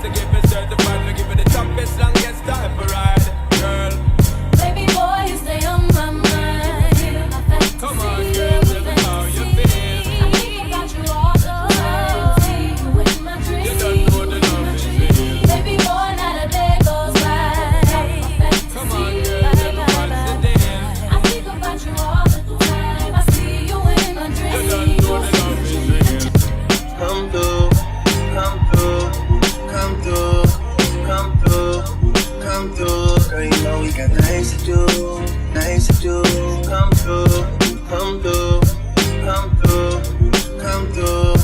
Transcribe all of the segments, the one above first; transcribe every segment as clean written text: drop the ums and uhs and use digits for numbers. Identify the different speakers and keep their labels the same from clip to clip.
Speaker 1: to give me certified, me give me the toughest, longest time for ride, girl.
Speaker 2: Baby boy, you stay on my mind.
Speaker 1: Come on, girl, tell me how you feel.
Speaker 2: I think about you all the time. See you in my dreams.
Speaker 1: You don't know the love is real.
Speaker 2: Baby boy, not a day goes by.
Speaker 1: Come on, girl, tell me what's the deal.
Speaker 2: I think about you all the time. I see you in my
Speaker 1: You
Speaker 2: dreams.
Speaker 1: don't know the love is real.
Speaker 3: Come through, come through, come through, come through, come through. Girl, you know we got things to do, things to do. Come through, come through, come through, come through,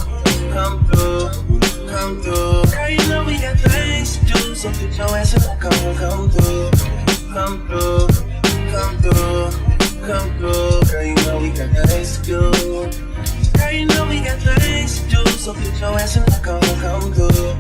Speaker 3: come through, come through. Girl, you know we got things to do, so put your ass in the car, come through, come through, come through, come through. Girl, you know we got things to do. Girl, you know we got things to do, so put your ass in the car, come through.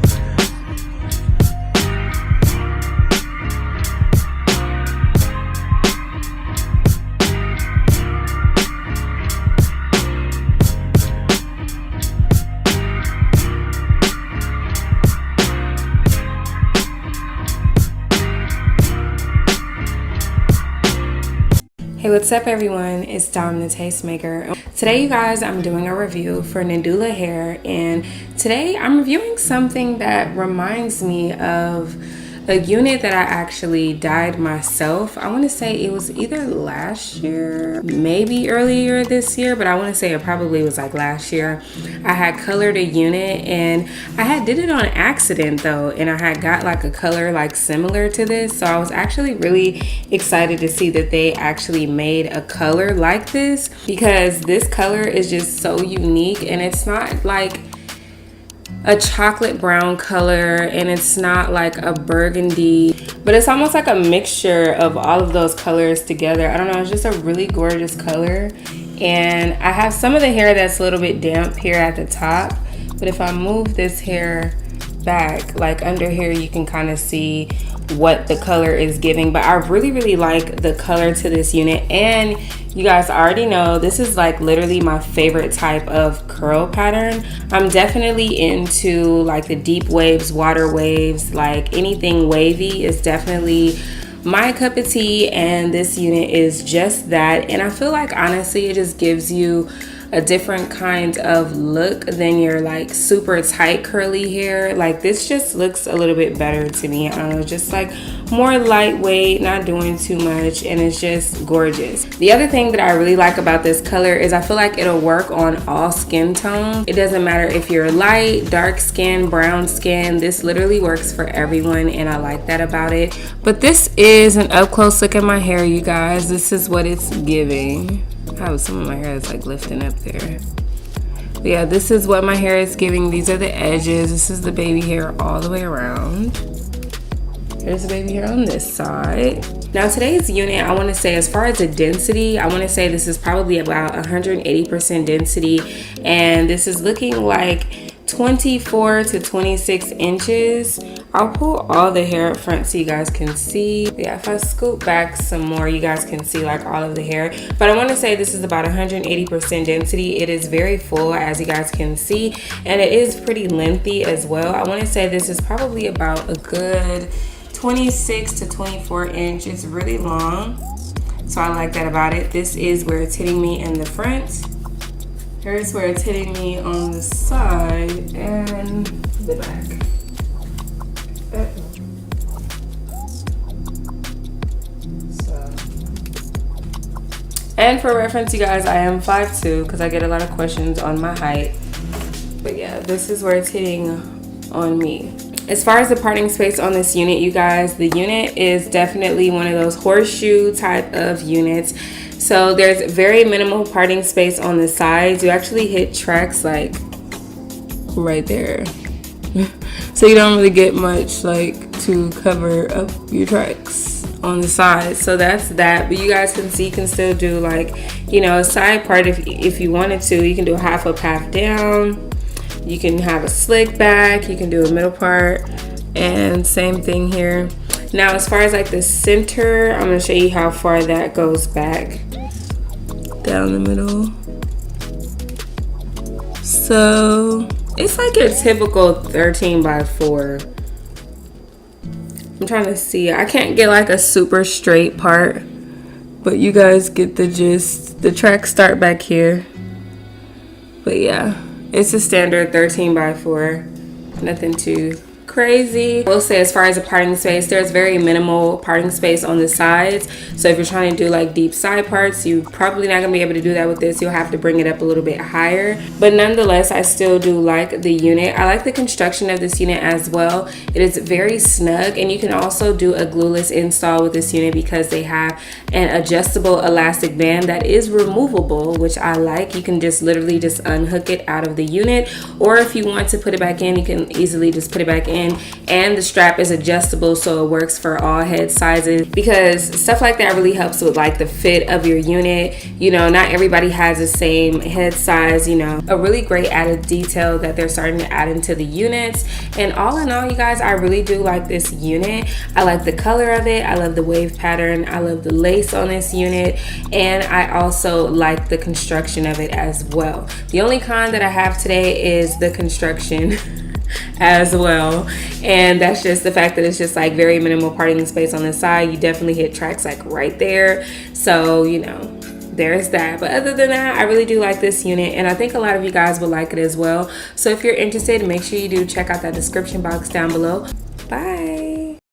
Speaker 4: Hey, what's up everyone? It's Dom the Tastemaker. Today you guys, I'm doing a review for Nadula Hair, and today I'm reviewing something that reminds me of a unit that I actually dyed myself. I want to say it was either last year, maybe earlier this year, but I want to say it probably was like last year. I had colored a unit and I did it on accident though, and I had got like a color like similar to this, so I was actually really excited to see that they actually made a color like this, because this color is just so unique, and it's not like a chocolate brown color, and it's not like a burgundy, but it's almost like a mixture of all of those colors together. I don't know, it's just a really gorgeous color. And I have some of the hair that's a little bit damp here at the top, but if I move this hair back, like under here, you can kind of see what the color is giving. But I really like the color to this unit, and you guys already know this is like literally my favorite type of curl pattern. I'm definitely into like the deep waves, water waves, like anything wavy is definitely my cup of tea, and this unit is just that. And I feel like honestly it just gives you a different kind of look than your like super tight curly hair. Like this just looks a little bit better to me. I don't know, just like more lightweight, not doing too much, and it's just gorgeous. The other thing that I really like about this color is I feel like it'll work on all skin tones. It doesn't matter if you're light, dark skin, brown skin, this literally works for everyone, and I like that about it. But this is an up close look at my hair, you guys. This is what it's giving. I have some of my hair that's like lifting up there. But yeah, this is what my hair is giving. These are the edges. This is the baby hair all the way around. Here's the baby hair on this side. Now today's unit, I want to say as far as the density, I want to say this is probably about 180% density, and this is looking like 24 to 26 inches. I'll pull all the hair up front so you guys can see. Yeah, if I scoop back some more, you guys can see like all of the hair. But I want to say this is about 180% density. It is very full, as you guys can see, and it is pretty lengthy as well. I want to say this is probably about a good 26 to 24 inch. It's really long, so I like that about it. This is where it's hitting me in the front. Here's where it's hitting me on the side and the back. And for reference, you guys, I am 5'2", because I get a lot of questions on my height. But yeah, this is where it's hitting on me. As far as the parting space on this unit, you guys, the unit is definitely one of those horseshoe type of units. So there's very minimal parting space on the sides. You actually hit tracks like right there. So you don't really get much like to cover up your tracks on the side. So that's that. But you guys can see, you can still do like, you know, a side part if you wanted to. You can do a half up, half down. You can have a slick back. You can do a middle part, and same thing here. Now as far as like the center, I'm gonna show you how far that goes back down the middle. So it's like your typical 13 by 4 I'm trying to see. I can't get like a super straight part, but you guys get the gist. The tracks start back here. But yeah, it's a standard 13x4. Nothing too crazy. I will say, as far as a parting space, there's very minimal parting space on the sides. So if you're trying to do like deep side parts, you probably not gonna be able to do that with this. You'll have to bring it up a little bit higher. But nonetheless, I still do like the unit. I like the construction of this unit as well. It is very snug, and you can also do a glueless install with this unit because they have an adjustable elastic band that is removable, which I like. You can just literally just unhook it out of the unit, or if you want to put it back in, you can easily just put it back in. And the strap is adjustable, so it works for all head sizes, because stuff like that really helps with like the fit of your unit. You know, not everybody has the same head size. You know, a really great added detail that they're starting to add into the units. And all in all, you guys, I really do like this unit. I like the color of it. I love the wave pattern. I love the lace on this unit, and I also like the construction of it as well. The only con that I have today is the construction as well, and that's just the fact that it's just like very minimal parting space on the side. You definitely hit tracks like right there, so you know, there's that. But other than that, I really do like this unit, and I think a lot of you guys will like it as well. So if you're interested, make sure you do check out that description box down below. Bye.